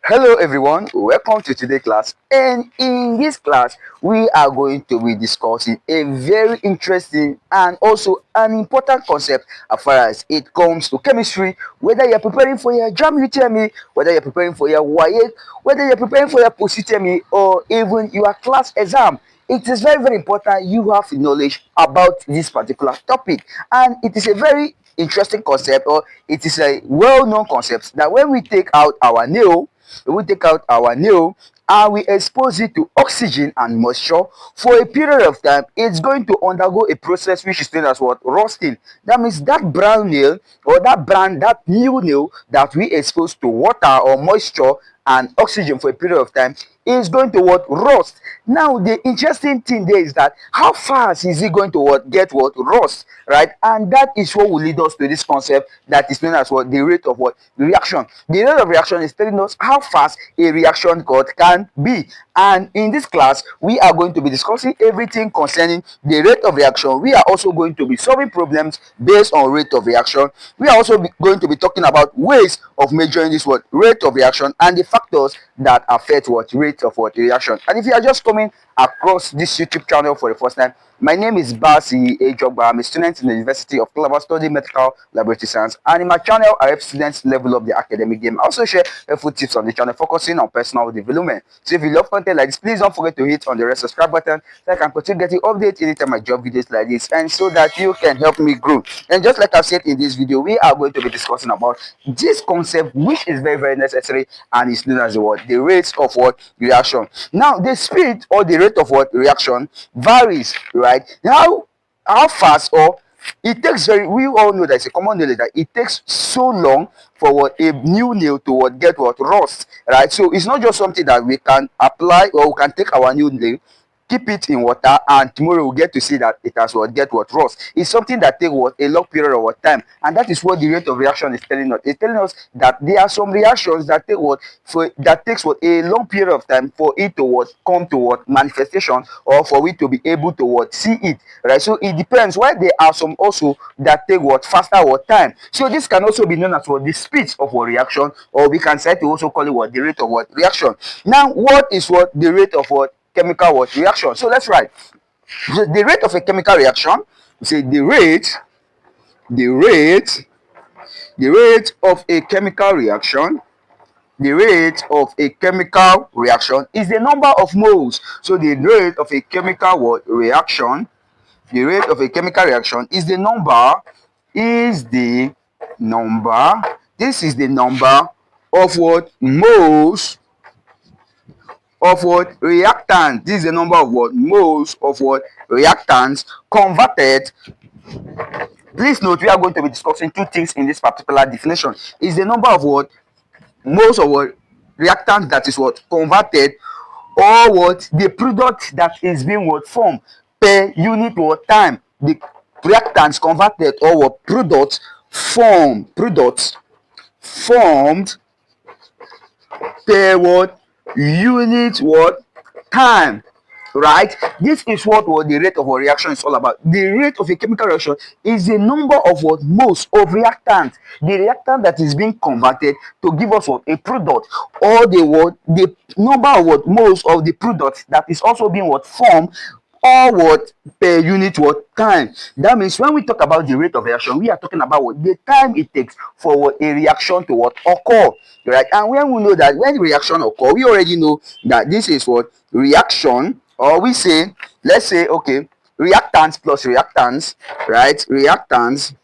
Hello everyone, welcome to today's class, and in this class we are going to be discussing a very interesting and also an important concept as far as it comes to chemistry. Whether you're preparing for your JAMB UTME, whether you're preparing for your YA, whether you're preparing for your post UTME or even your class exam, it is very important you have knowledge about this particular topic, and it is a very interesting concept, or it is a well-known concept that when we take out our nail, and we expose it to oxygen and moisture for a period of time, it's going to undergo a process which is known as what? Rusting. That means that brown nail, or that new nail that we expose to water or moisture and oxygen for a period of time is going to what? Rust. Now the interesting thing there is that how fast is it going to what? Get what? Rust, right? And that is what will lead us to this concept that is known as what? The rate of what? Reaction. The rate of reaction is telling us how fast a reaction can be. And in this class we are going to be discussing everything concerning the rate of reaction. We are also going to be solving problems based on rate of reaction. We are also going to be talking about ways of measuring this what? Rate of reaction, and the factors that affect what? Rate of what? Reaction. And if you are just coming across this YouTube channel for the first time, my name is Basi Ejogba. I'm a student in the University of Calabar studying medical laboratory science, and in my channel I help students level up the academic game. I also share helpful tips on the channel focusing on personal development. So if you love content like this, please don't forget to hit on the red subscribe button so I can continue getting updates anytime I drop videos like this, and so that you can help me grow. And just like I've said in this video, we are going to be discussing about this concept which is very necessary, and is known as the what? The rate of what? Reaction. Now the speed or the rate of what? Reaction varies, right? How fast, or it takes we all know that it's a common knowledge that it takes so long for what? A new nail to what? Get what? Rust, right? So it's not just something that we can apply, or we can take our new nail, keep it in water, and tomorrow we'll get to see that it has what? Get what? Rust. It's something that takes what? A long period of what? Time, and that is what the rate of reaction is telling us. It's telling us that there are some reactions that take what? That takes what? A long period of time for it to what? Come to what? Manifestation, or for we to be able to what? See it, right? So it depends. Why there are some also that take what? Faster what? Time. So this can also be known as what? The speed of what? Reaction, or we can try to also call it what? The rate of what? Reaction. Now what is what? The rate of what? Chemical what? Reaction. So let's write the rate of a chemical reaction. We say the rate of a chemical reaction. The rate of a chemical reaction is the number of moles. So the rate of a chemical what? Reaction. The rate of a chemical reaction is the number. This is the number of what? Moles of what? Reactants. This is the number of what? Moles of what? Reactants converted. Please note we are going to be discussing two things in this particular definition. Is the number of what? Moles of what? Reactants that is what? Converted, or what? The product that is being what? Formed per unit what? Time. The reactants converted, or what? Products formed per what? Unit what? Time, right? This is what the rate of a reaction is all about. The rate of a chemical reaction is the number of what? Moles of reactant, the reactant that is being converted to give us what? A product, or the number of what? Moles of the product that is also being what? Formed, or what? Per unit what? Time. That means when we talk about the rate of reaction, we are talking about what? The time it takes for what? A reaction to what? Occur, right? And when we know that when reaction occur, we already know that this is what? Reaction, or we say, let's say, okay, reactants plus reactants, right? Reactants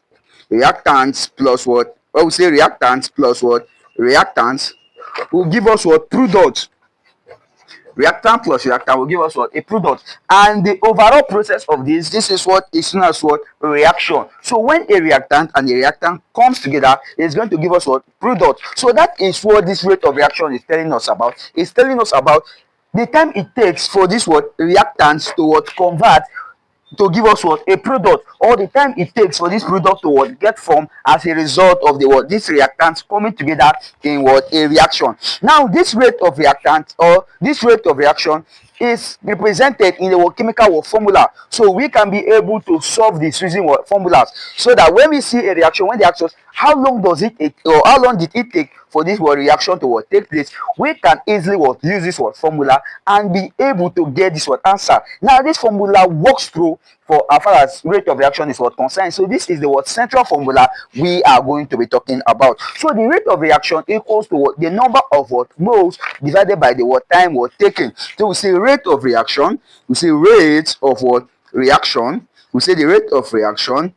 plus what? Or we say reactants plus what? Reactants will give us what? Product. Reactant plus reactant will give us what? A product. And the overall process of this is what is known as what? Reaction. So when a reactant and a reactant comes together, it's going to give us what? Product. So that is what this rate of reaction is telling us about. It's telling us about the time it takes for this what? Reactants to what? Convert to give us what? A product, or the time it takes for this product to what? Get formed as a result of the what? These reactants coming together in what? A reaction. Now this rate of reactant, or this rate of reaction, is represented in the chemical formula. So we can be able to solve this using what? Formulas, so that when we see a reaction, when they ask us how long does it take, or how long did it take for this what reaction to what take place, we can easily what use this what formula and be able to get this what answer. Now this formula works through for as far as rate of reaction is what concerned. So this is the what central formula we are going to be talking about. So the rate of reaction equals to what the number of what moles divided by the what time what taken. So we say rate of reaction, we say rate of what reaction, we say the rate of reaction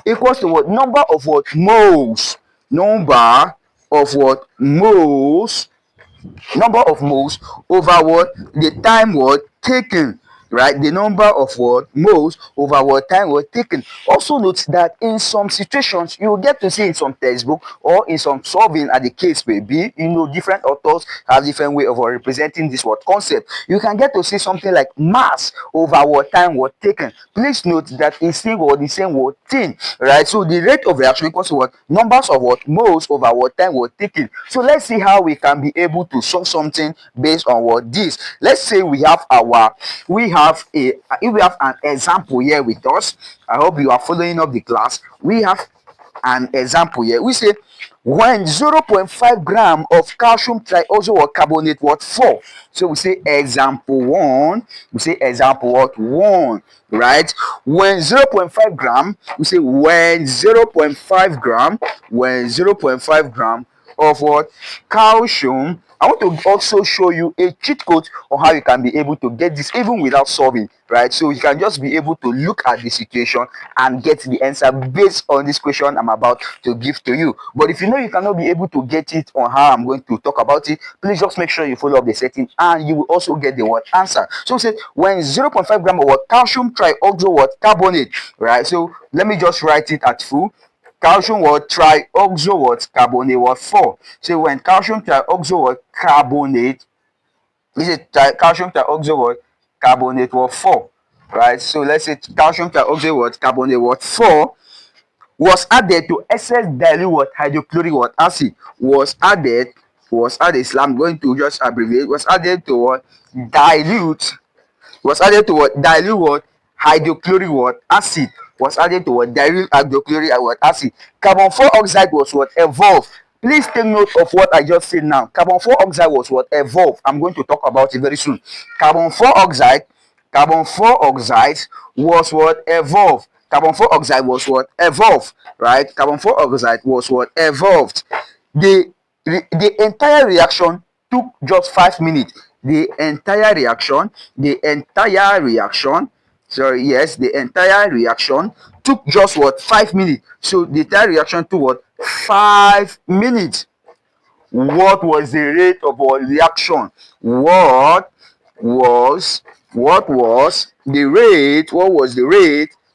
equals to what number of what moles, number of what moles, number of moles over what the time what taken, right? The number of what moles over what time was taken. Also note that in some situations you will get to see in some textbook or in some solving at the case may be, different authors have different way of representing this what concept. You can get to see something like mass over what time was taken. Please note that it's still what the same word thing, right? So the rate of reaction equals to what numbers of what moles over what time was taken. So let's see how we can be able to solve something based on what this. Let's say we have an example here with us. I hope you are following up the class. We have an example here. We say when 0.5 gram of calcium trioxocarbonate what 4. So we say example 1. We say example what 1, right? When 0.5 gram, we say when 0.5 gram of what calcium. I want to also show you a cheat code on how you can be able to get this even without solving, right? So you can just be able to look at the situation and get the answer based on this question I'm about to give to you. But if you know you cannot be able to get it on how I'm going to talk about it, please just make sure you follow up the setting and you will also get the what answer. So we say when 0.5 gram of what calcium trioxocarbonate, right? So let me just write it at full. Calcium what trioxo what carbonate what 4. So when calcium trioxo what carbonate, this is calcium trioxo what carbonate what 4, right? So let's say calcium trioxo what carbonate what 4 was added to excess dilute what hydrochloric what acid was added. So I'm going to just abbreviate. Was added to what dilute what hydrochloric what acid was added to what dilute hydrochloric what acid. Carbon 4 oxide was what evolved. Please take note of what I just said now. Carbon 4 oxide was what evolved. I'm going to talk about it very soon. Carbon 4 oxide was what evolved. Carbon 4 oxide was what evolved, right? Carbon 4 oxide was what evolved. The entire reaction took just 5 minutes. The entire reaction took just what 5 minutes. So the entire reaction took what 5 minutes. What was the rate of our reaction? What was the rate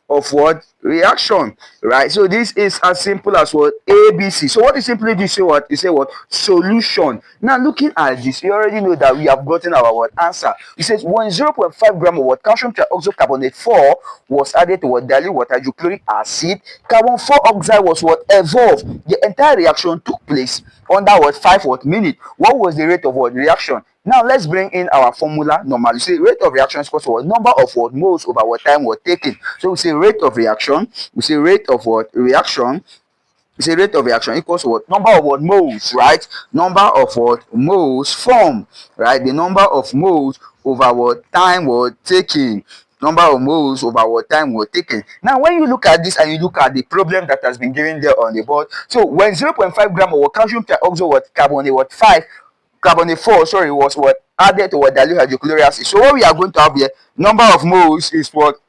of what reaction, right? So this is as simple as what ABC. So what is simply this? You say what solution. Now looking at this, you already know that we have gotten our what answer. It says when 0.5 gram of what calcium trioxocarbonate 4 was added to what dilute what hydrochloric acid, carbon 4 oxide was what evolved. The entire reaction took place under what 5 what minute. What was the rate of what reaction? Now let's bring in our formula. Normally, say rate of reaction is equal to what number of what moles over what time was taken. So we say rate of reaction. We say rate of what reaction. We say rate of reaction equals to what number of what moles, right? Number of what moles formed, right? The number of moles over what time was taken. Number of moles over what time was taken. Now, when you look at this and you look at the problem that has been given there on the board, so when 0.5 gram of what calcium trioxo what carbonate what carbonate 4 was what added to what dilute hydrochloric acid. So what we are going to have here, number of moles is what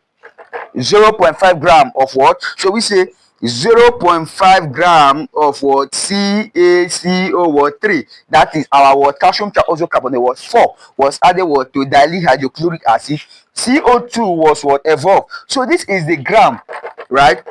0.5 gram of what? So we say 0.5 gram of what CaCO what 3. That is our what calcium trioxocarbonate was 4 was added what to dilute hydrochloric acid. CO2 was what evolved. So this is the gram, right?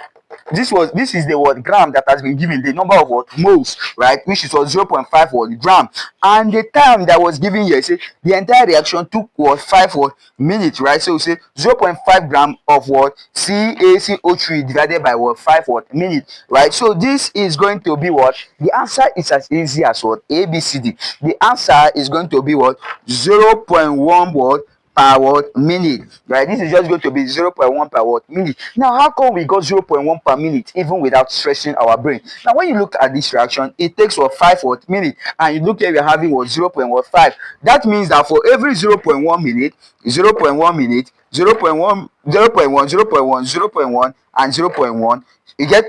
This is the word gram that has been given, the number of what moles, right, which is what 0.5 what gram, and the time that was given here, say the entire reaction took what 5 what minutes, right? So we say 0.5 gram of what CaCO3 divided by what 5 what minute, right? So this is going to be what the answer is as easy as what ABCD. The answer is going to be what 0.1 what per what minute, right? This is just going to be 0.1 per what minute. Now, how come we got 0.1 per minute even without stressing our brain? Now, when you look at this reaction, it takes what 5 what minute, and you look here, we're having what 0.15. That means that for every 0.1 minute, 0.1 minute, 0.1, 0.1, 0.1, 0.1, and 0.1,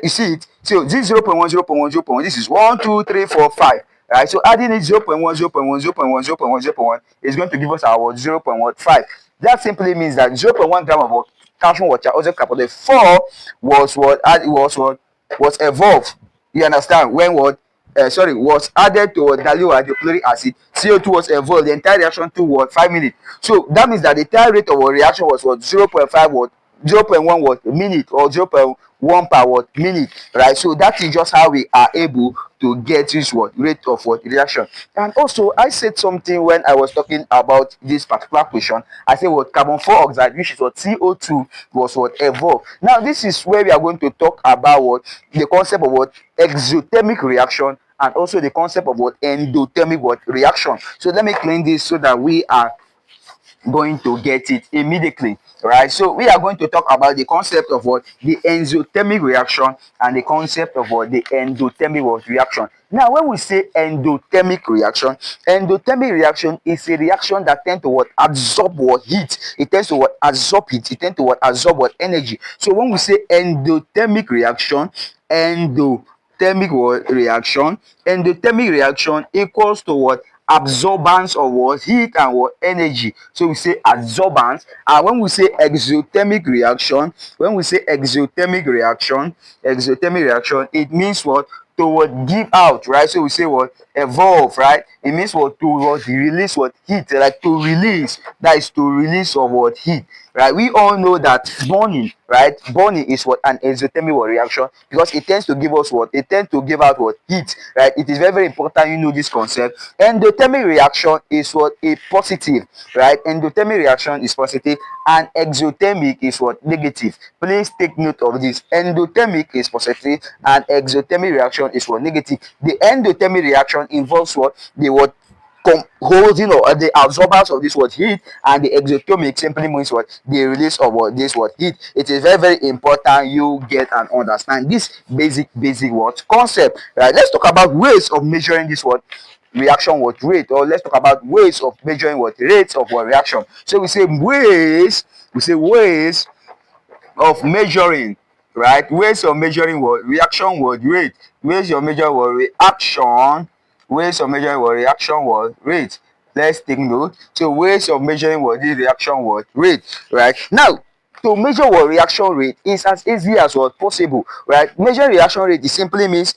you see it. So this 0.1, 0.1, 0.1, this is 1, 2, 3, 4, 5. Right, so adding it 0.1, 0.1, 0.1, 0.1, 0.1 is going to give us our 0.15. That simply means that 0.1 gram of calcium water also carbonate 4 was evolved. You understand? When what was added to dilute hydrochloric acid, CO2 was evolved. The entire reaction took what 5 minutes. So that means that the entire rate of our reaction was what 0.5 what 0.1 what minute, or 0.1 per what minute, right? So that is just how we are able to get this what rate of what reaction. And also, I said something when I was talking about this particular question. I said what carbon dioxide, which is what CO2, was what evolved. Now this is where we are going to talk about what the concept of what exothermic reaction, and also the concept of what endothermic what reaction. So let me clean this so that we are going to get it immediately, right? So we are going to talk about the concept of what the exothermic reaction, and the concept of what the endothermic what reaction. Now, when we say endothermic reaction is a reaction that tends to what absorb what heat. It tends to what absorb heat. It tends to what absorb what energy. So when we say endothermic reaction, endothermic reaction equals to what absorbance of what heat and what energy. So we say absorbance. And when we say exothermic reaction, it means what to what give out, right? So we say what evolve, right? It means what to what release what heat, like to release. That is to release of what heat, right? We all know that burning, right? Burning is what an exothermic reaction, because it tends to give us what it tends to give out what heat, right? It is very, very important you know this concept. Endothermic reaction is what a positive, right? Endothermic reaction is positive, and exothermic is what negative. Please take note of this. Endothermic is positive, and exothermic reaction is what negative. The endothermic reaction involves what the what holding or the absorbance of this what heat, and the exothermic simply means what the release of what this what heat. It is very, very important you get and understand this basic what concept, right? Let's talk about ways of measuring this what reaction what rate, or let's talk about ways of measuring what rates of what reaction. So we say ways of measuring, right? Ways of measuring what reaction what rate. Ways of measuring what reaction. Ways of measuring what reaction what rate. Let's take note. So ways of measuring what this reaction what rate, right? Now, to measure what reaction rate is as easy as what possible, right? Measure reaction rate, it simply means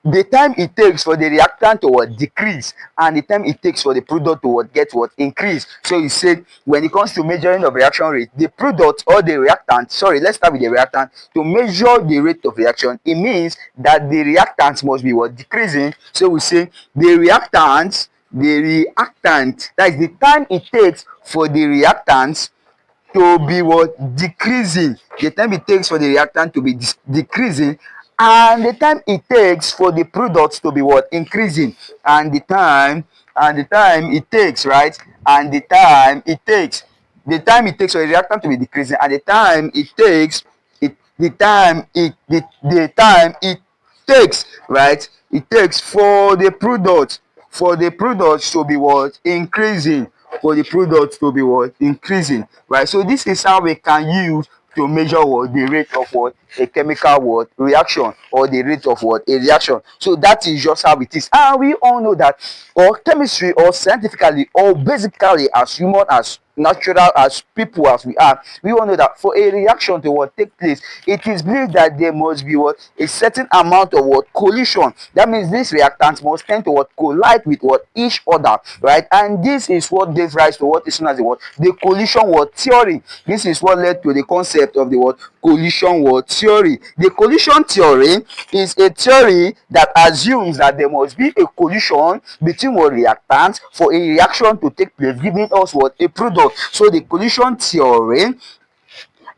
the time it takes for the reactant to what decrease, and the time it takes for the product to what get what increase. So you said when it comes to measuring of reaction rate, the product or the reactant, sorry, let's start with the reactant. To measure the rate of reaction, it means that the reactant must be what decreasing. So we say the reactant, that is the time it takes for the reactants to be what decreasing. The time it takes for the reactant to be decreasing, and the time it takes for the products to be what increasing, and the time it takes, right? And the time it takes for the reactant to be decreasing, and the time it takes, right? It takes for the products to be what increasing, for the products to be what increasing, right? So this is how we can use to measure what the rate of what a chemical what reaction, or the rate of what a reaction. So that is just how it is, and we all know that, or chemistry, or scientifically, or basically as human, as natural, as people as we are, we all know that for a reaction to what take place, it is believed that there must be what a certain amount of what collision. That means these reactants must tend to what collide with what each other, right? And this is what gives rise to what is known as the collision what theory. This is what led to the concept of the what collision what theory. The collision theory is a theory that assumes that there must be a collision between what reactants for a reaction to take place, giving us what a product. So the collision theory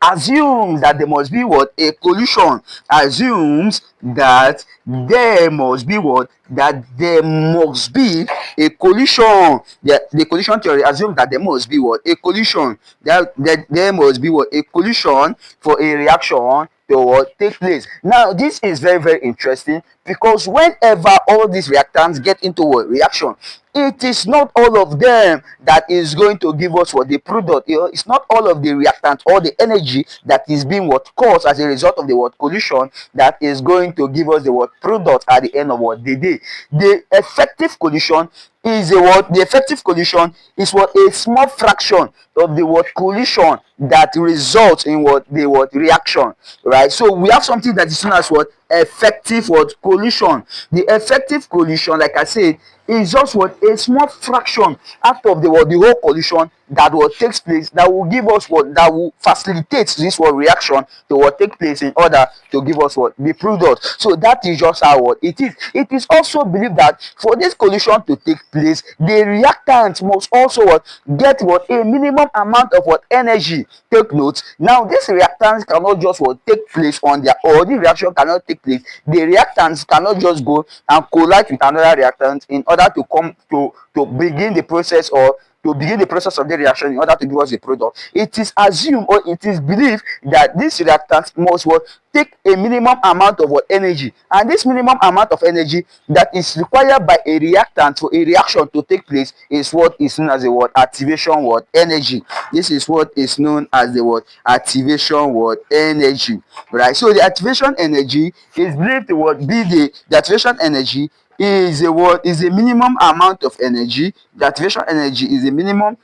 assumes that there must be what? A collision. Assumes that there must be what? That there must be a collision. The collision theory assumes that there must be what? A collision. That there must be what? A collision for a reaction to what? Take place. Now, this is very, very interesting because whenever all these reactants get into a reaction, it is not all of them that is going to give us what? The product. It's not all of the reactant or the energy that is being what? Caused as a result of the what? Collision that is going to give us the what? Product at the end of what? The day. The effective collision is a what? The effective collision is what? A small fraction of the what? Collision that results in what? The what? Reaction, right? So we have something that is known as what? Effective what? Collision. The effective collision, like I said, is just what? A small fraction out of the what? The whole collision that what takes place, that will give us what? That will facilitate this what? Reaction to what? Take place in order to give us what? The product. So that is just how what it is. It is also believed that for this collision to take place, the reactant must also what? Get what? A minimum amount of what? Energy. Take note. Now these reactants cannot just what? Take place on their own. The reaction cannot take place. The reactants cannot just go and collide with another reactant in order to come to begin the process, or to begin the process of the reaction in order to give us a product. It is assumed, or it is believed, that this reactant must what? Take a minimum amount of what? Energy. And this minimum amount of energy that is required by a reactant for a reaction to take place is what is known as the what? Activation what? Energy. This is what is known as the what? Activation what? Energy. Right? So the activation energy is believed to what? Be the activation energy is a what? Is a minimum amount of energy. The activation energy is a minimum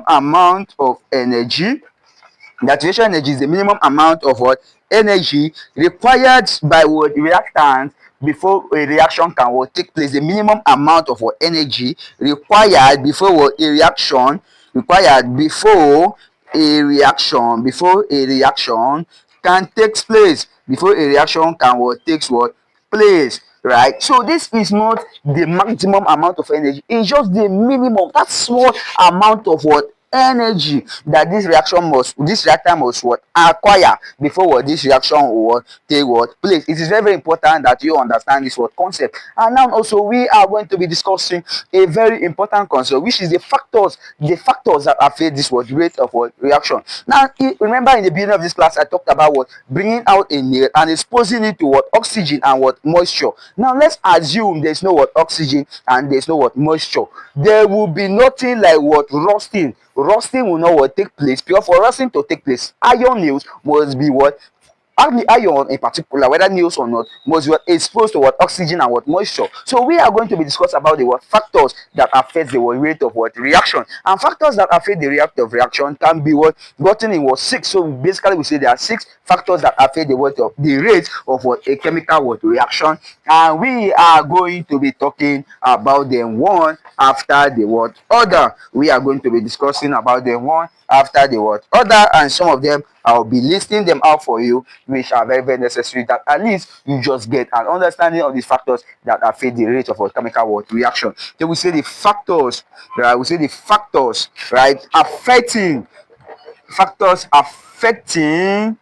amount of energy. The activation energy is the minimum amount of what? Energy required by what? Reactant before a reaction can what? Take place. The minimum amount of what? Energy required before what? A reaction required before a reaction can take place. Before a reaction can what? Takes what? Place, right? So this is not the maximum amount of energy, it's just the minimum, that small amount of what? Energy that this reactor must what? Acquire before what? This reaction will what? Take what? Place. It is very, very important that you understand this what? Concept. And now also we are going to be discussing a very important concept, which is the factors that affect this what? Rate of what? Reaction. Now remember, in the beginning of this class I talked about what? Bringing out a nail and exposing it to what? Oxygen and what? Moisture. Now let's assume there's no what? Oxygen and there's no what? Moisture. There will be nothing like what? Rusting. Rusting will not what? Take place. Because for rusting to take place, iron nails must be what? The iron in particular, whether nails or not, must be exposed to what? Oxygen and what? Moisture. So we are going to be discussing about the what? Factors that affect the what? Rate of what? Reaction. And factors that affect the rate of reaction can be what? Gotten in what? 6. So basically we say there are 6 factors that affect the what? Of the rate of what? A chemical what? Reaction. And we are going to be talking about them one after the what? Other. We are going to be discussing about them one after the what? Other, and some of them I'll be listing them out for you, which are very, very necessary, that at least you just get an understanding of these factors that affect the rate of a chemical what? Reaction. Then we say the factors, right? We say the factors, right? Factors affecting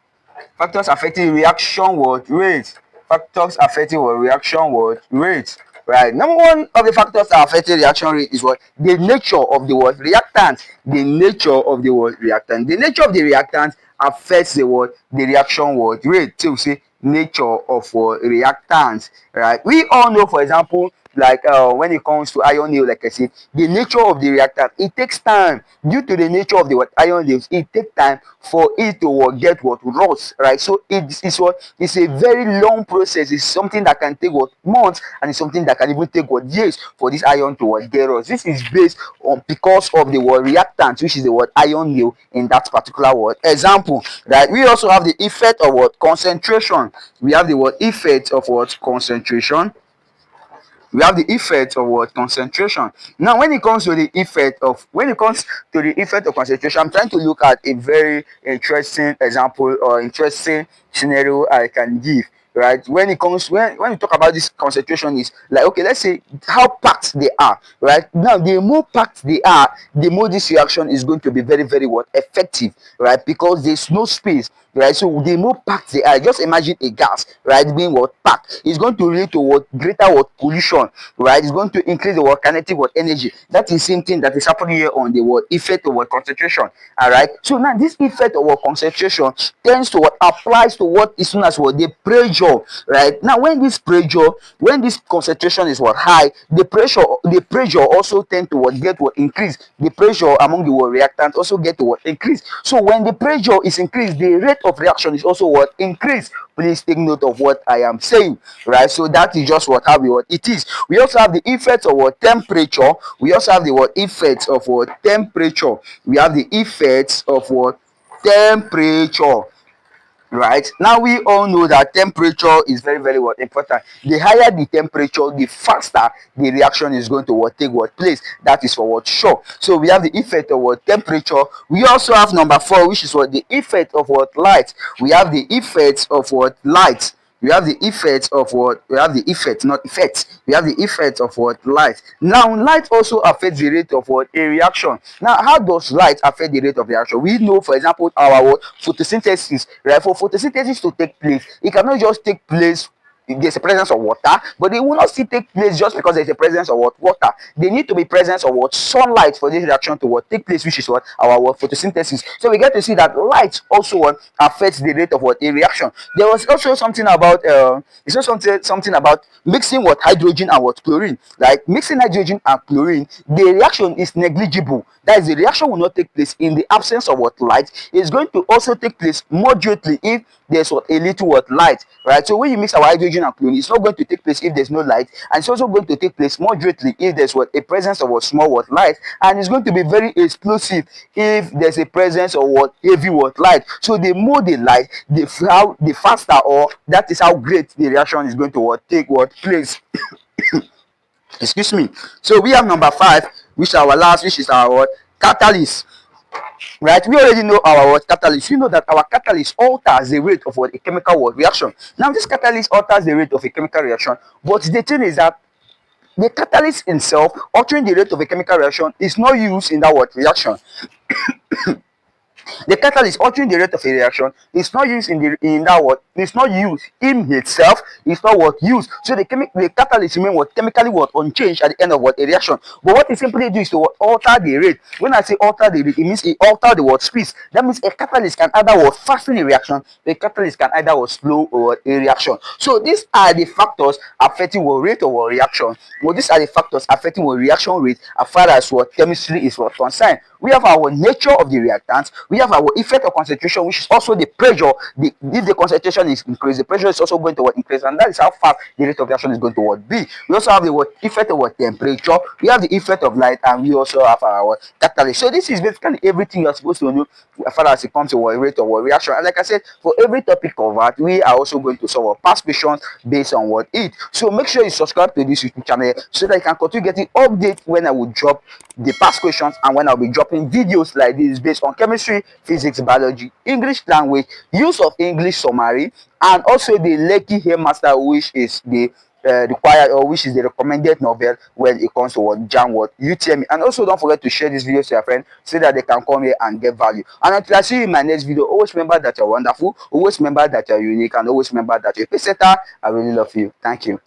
reaction what? Rate. Factors affecting what? Reaction what? Rate. Right. Number one of the factors that affect the reaction rate is what? The nature of the what? Reactant. The nature of the what? Reactant. The nature of the reactant affects the what? The reaction what? Rate. So we say nature of what? Reactants. Right. We all know, for example, like when it comes to iron nail, like I said, the nature of the reactant, it takes time. Due to the nature of the what? Iron nails, it takes time for it to what? Get what? Rust, right? So it's what? It's a very long process. It's something that can take what? Months, and it's something that can even take what? Years for this iron to what? Get rust. This is based on because of the what? Reactant, which is the what? Iron nail in that particular what? Example, right? We also have the effect of what? Concentration. We have the what? Effect of what? Concentration. We have the effect of what? Concentration. Now when it comes to the effect of concentration, I'm trying to look at a very interesting example or interesting scenario I can give. right? When it comes when we talk about this concentration, is like, okay, let's say how packed they are, right? Now the more packed they are, the more this reaction is going to be very, very what effective, right? Because there's no space, right? So the more packed they are, just imagine a gas, right, being what packed, it's going to lead to what greater what pollution, right? It's going to increase the what kinetic what energy. That is same thing that is happening here on the what effect of what concentration. All right. So now this effect of what concentration tends to what applies to what is known as what the pressure, right? Now when this concentration is what high, the pressure also tend to what get what increase. The pressure among the what reactants also get to what increase. So when the pressure is increased, the rate of reaction is also what increase. Please take note of what I am saying, right? So that is just what how we what it is. We also have the effects of what temperature. We also have the what effects of what temperature. We have the effects of what temperature. Right now, we all know that temperature is very, very what important. The higher the temperature, the faster the reaction is going to what take what place. That is for what sure. So we have the effect of what temperature. We also have number 4, which is what the effect of what light. We have the effects of what light. We have the effects of what we have the effect, not effects. We have the effect of what light. Now, light also affects the rate of what a reaction. Now, how does light affect the rate of reaction? We know, for example, our what photosynthesis, right? For photosynthesis to take place, it cannot just take place there's a presence of water, but it will not still take place just because there's a presence of what water. They need to be presence of what sunlight for this reaction to what take place, which is what our what photosynthesis. So we get to see that light also what affects the rate of what a reaction. There was also something about it's also something about mixing what hydrogen and what chlorine. Like mixing hydrogen and chlorine, the reaction is negligible. That is, the reaction will not take place in the absence of what light. It's going to also take place moderately if there's what a little what light, right? So when you mix our hydrogen and chlorine, it's not going to take place if there's no light, and it's also going to take place moderately if there's what a presence of what small what light, and it's going to be very explosive if there's a presence of what heavy what light. So the more the light, the faster, or that is how great the reaction is going to what take what place. Excuse me. So we have number 5, which is our last, which is our what catalyst. Right, we already know our what catalyst. You know that our catalyst alters the rate of what a chemical what reaction. Now this catalyst alters the rate of a chemical reaction, but the thing is that the catalyst itself altering the rate of a chemical reaction is not used in that what reaction. The catalyst altering the rate of a reaction is not used in that what it's not used in itself. It's not what used. So the catalyst remain what chemically what unchanged at the end of what a reaction. But what it simply do is to what alter the rate. When I say alter the rate, it means it alter the what speed. That means a catalyst can either what fasten a reaction, the catalyst can either what slow or a reaction. So these are the factors affecting what rate of what reaction. Well, these are the factors affecting what reaction rate as far as what chemistry is what concerned. We have our nature of the reactants. We have our effect of concentration, which is also the pressure. If the concentration is increased, the pressure is also going to increase, and that is how fast the rate of reaction is going to be. We also have the effect of temperature. We have the effect of light, and we also have our catalyst. So this is basically everything you're supposed to know as far as it comes to rate of reaction. And like I said, for every topic covered, we are also going to solve past questions based on what it. So make sure you subscribe to this YouTube channel so that you can continue getting updates when I will drop the past questions and when I'll be dropping videos like this based on chemistry, physics, biology, English language, use of English summary, and also the Lucky Hair Master, which is the required, or which is the recommended novel when it comes to what JAMB UTME. And also don't forget to share this video to your friends so that they can come here and get value. And until I see you in my next video, always remember that you're wonderful, always remember that you're unique, and always remember that you're a pace setter. I really love you. Thank you.